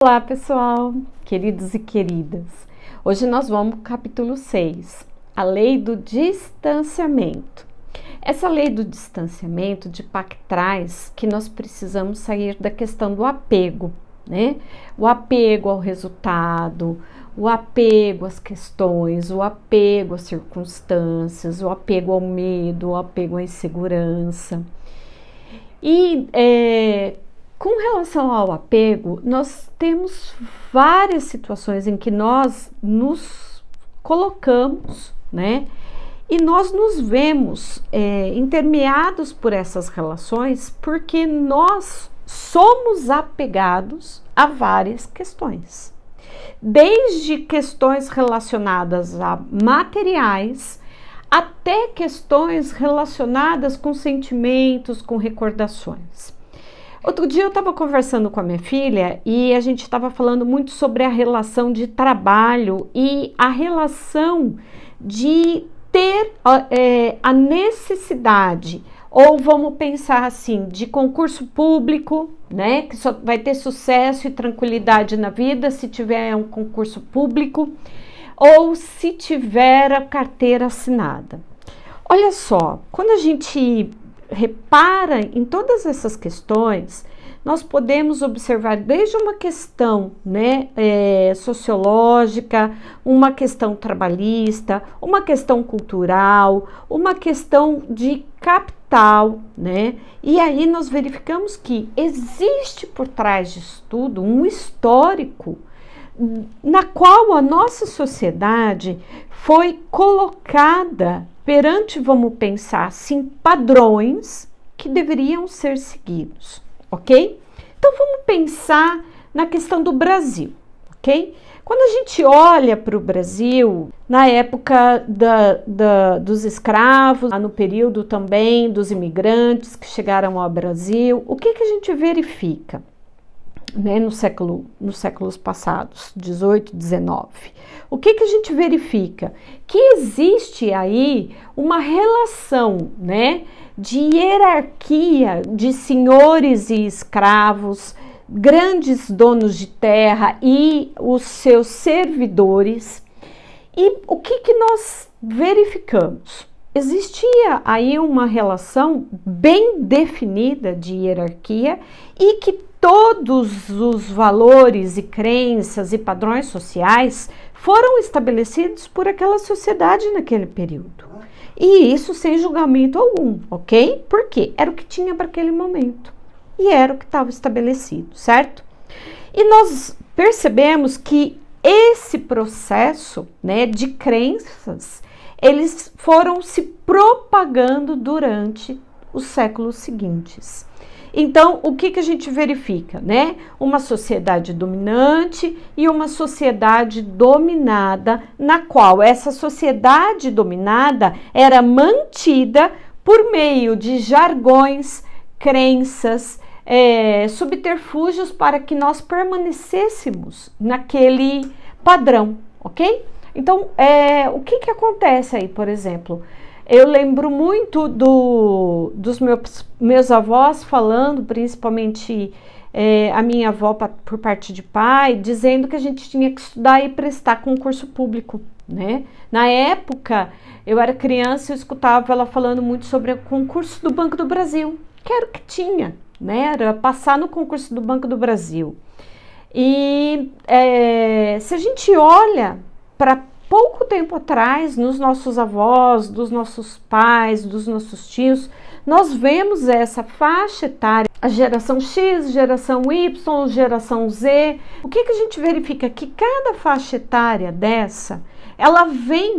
Olá pessoal, queridos e queridas, hoje nós vamos para o capítulo 6, a lei do distanciamento. Essa lei do distanciamento de Pack traz que nós precisamos sair da questão do apego, né? O apego ao resultado, o apego às questões, o apego às circunstâncias, o apego ao medo, o apego à insegurança. Com relação ao apego, nós temos várias situações em que nós nos colocamos, né? E nós nos vemos intermeados por essas relações porque nós somos apegados a várias questões. Desde questões relacionadas a materiais, até questões relacionadas com sentimentos, com recordações. Outro dia eu estava conversando com a minha filha e a gente estava falando muito sobre a relação de trabalho e a relação de ter a necessidade, ou vamos pensar assim, de concurso público, né? Que só vai ter sucesso e tranquilidade na vida se tiver um concurso público ou se tiver a carteira assinada. Olha só, quando a gente repara em todas essas questões, nós podemos observar desde uma questão, né, sociológica, uma questão trabalhista, uma questão cultural, uma questão de capital, né? E aí nós verificamos que existe por trás disso tudo um histórico na qual a nossa sociedade foi colocada perante, vamos pensar assim, padrões que deveriam ser seguidos, ok? Então vamos pensar na questão do Brasil, ok? Quando a gente olha para o Brasil, na época dos escravos, no período também dos imigrantes que chegaram ao Brasil, o que a gente verifica? Né, nos séculos passados, 18, 19. O que a gente verifica? Que existe aí uma relação, né, de hierarquia de senhores e escravos, grandes donos de terra e os seus servidores. E o que nós verificamos? Existia aí uma relação bem definida de hierarquia e que todos os valores e crenças e padrões sociais foram estabelecidos por aquela sociedade naquele período. E isso sem julgamento algum, ok? Porque era o que tinha para aquele momento e era o que estava estabelecido, certo? E nós percebemos que esse processo, né, de crenças, eles foram se propagando durante os séculos seguintes. Então, o que a gente verifica, né? Uma sociedade dominante e uma sociedade dominada, na qual essa sociedade dominada era mantida por meio de jargões, crenças, subterfúgios para que nós permanecêssemos naquele padrão, ok? Então, o que acontece aí, por exemplo? Eu lembro muito dos meus avós falando, principalmente a minha avó por parte de pai, dizendo que a gente tinha que estudar e prestar concurso público, né? Na época, eu era criança e eu escutava ela falando muito sobre o concurso do Banco do Brasil, que era o que tinha, né? Era passar no concurso do Banco do Brasil. E se a gente olha para pouco tempo atrás, nos nossos avós, dos nossos pais, dos nossos tios, nós vemos essa faixa etária, a geração X, geração Y, geração Z. O que a gente verifica? Que cada faixa etária dessa, ela vem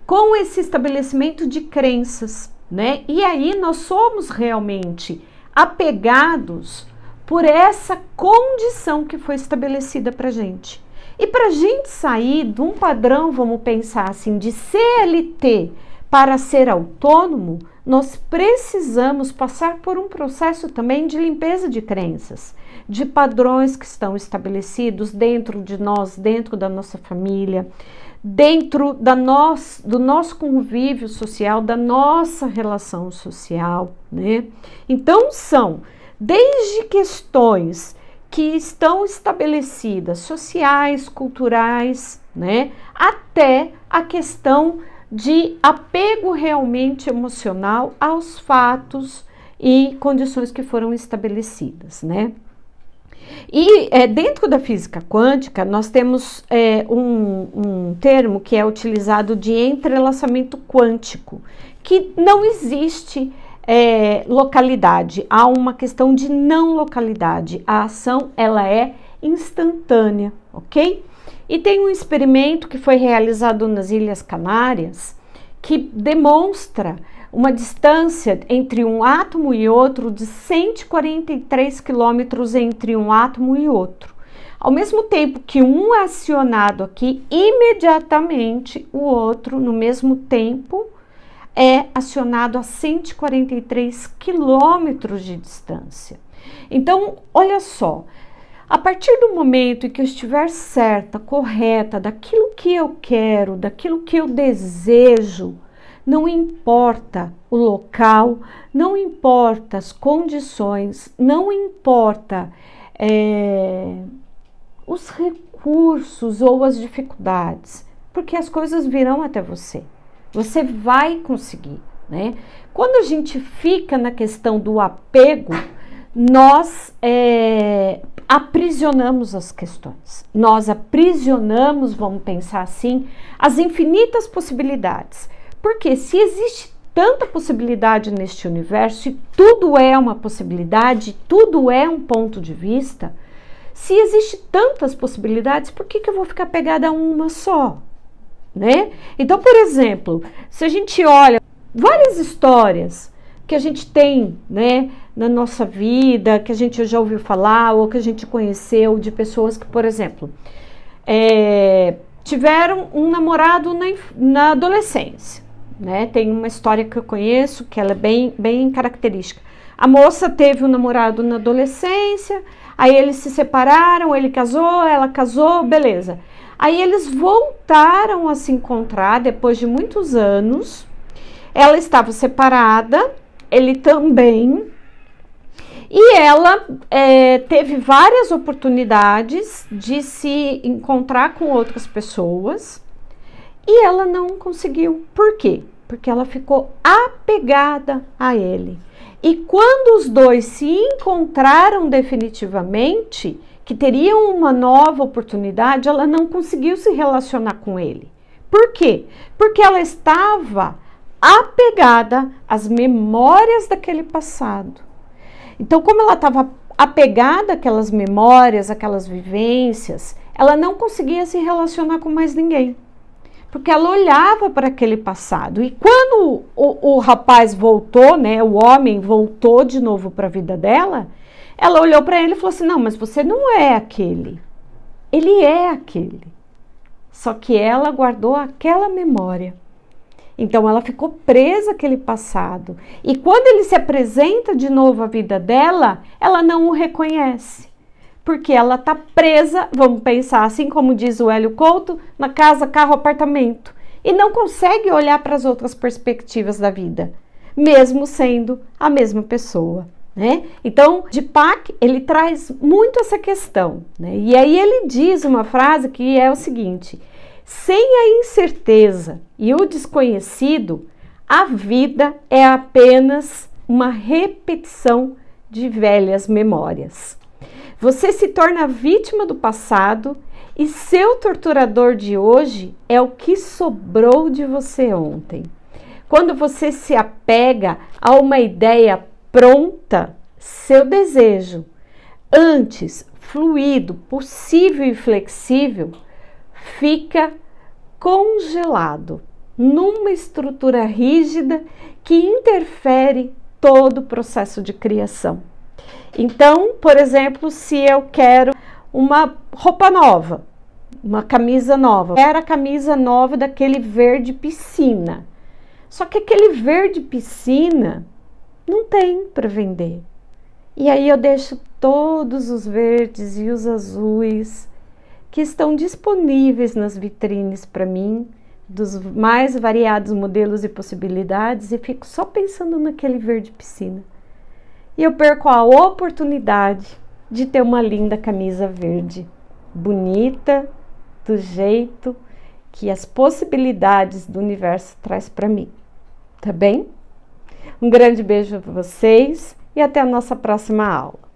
com esse estabelecimento de crenças, né? E aí nós somos realmente apegados por essa condição que foi estabelecida para gente. E para a gente sair de um padrão, vamos pensar assim, de CLT para ser autônomo, nós precisamos passar por um processo também de limpeza de crenças, de padrões que estão estabelecidos dentro de nós, dentro da nossa família, dentro do nosso convívio social, da nossa relação social, né? Então são desde questões que estão estabelecidas, sociais, culturais, né? Até a questão de apego realmente emocional aos fatos e condições que foram estabelecidas, né? E dentro da física quântica, nós temos um termo que é utilizado de entrelaçamento quântico, que não existe localidade, há uma questão de não localidade, a ação ela é instantânea, ok? E tem um experimento que foi realizado nas Ilhas Canárias que demonstra uma distância entre um átomo e outro de 143 quilômetros entre um átomo e outro. Ao mesmo tempo que um é acionado aqui, imediatamente o outro, no mesmo tempo, é acionado a 143 quilômetros de distância. Então, olha só, a partir do momento em que eu estiver certa, correta, daquilo que eu quero, daquilo que eu desejo, não importa o local, não importa as condições, não importa os recursos ou as dificuldades, porque as coisas virão até você. Você vai conseguir, né? Quando a gente fica na questão do apego, nós aprisionamos as questões. Nós aprisionamos, vamos pensar assim, as infinitas possibilidades. Porque se existe tanta possibilidade neste universo, e tudo é uma possibilidade, tudo é um ponto de vista, se existe tantas possibilidades, por que eu vou ficar pegada a uma só? Né? Então, por exemplo, se a gente olha várias histórias que a gente tem, né, na nossa vida, que a gente já ouviu falar ou que a gente conheceu de pessoas que, por exemplo, tiveram um namorado na adolescência, né? Tem uma história que eu conheço que ela é bem característica. A moça teve um namorado na adolescência, aí eles se separaram, ele casou, ela casou, beleza. Aí eles voltaram a se encontrar depois de muitos anos. Ela estava separada, ele também. E ela teve várias oportunidades de se encontrar com outras pessoas. E ela não conseguiu. Por quê? Porque ela ficou apegada a ele. E quando os dois se encontraram definitivamente, que teriam uma nova oportunidade, ela não conseguiu se relacionar com ele. Por quê? Porque ela estava apegada às memórias daquele passado. Então, como ela estava apegada àquelas memórias, àquelas vivências, ela não conseguia se relacionar com mais ninguém. Porque ela olhava para aquele passado. E quando o rapaz voltou, né, o homem voltou de novo para a vida dela, ela olhou para ele e falou assim, não, mas você não é aquele. Ele é aquele. Só que ela guardou aquela memória. Então, ela ficou presa àquele passado. E quando ele se apresenta de novo à vida dela, ela não o reconhece. Porque ela está presa, vamos pensar assim como diz o Hélio Couto, na casa, carro, apartamento. E não consegue olhar para as outras perspectivas da vida, mesmo sendo a mesma pessoa. Né? Então, Deepak, ele traz muito essa questão, né? E aí ele diz uma frase que é o seguinte: sem a incerteza e o desconhecido, a vida é apenas uma repetição de velhas memórias. Você se torna vítima do passado e seu torturador de hoje é o que sobrou de você ontem. Quando você se apega a uma ideia pronta, seu desejo, antes fluido, possível e flexível, fica congelado numa estrutura rígida que interfere todo o processo de criação. Então, por exemplo, se eu quero uma roupa nova, uma camisa nova, era a camisa nova daquele verde piscina. Só que aquele verde piscina não tem para vender. E aí eu deixo todos os verdes e os azuis que estão disponíveis nas vitrines para mim, dos mais variados modelos e possibilidades, e fico só pensando naquele verde piscina. E eu perco a oportunidade de ter uma linda camisa verde, bonita, do jeito que as possibilidades do universo traz para mim, tá bem? Um grande beijo para vocês e até a nossa próxima aula.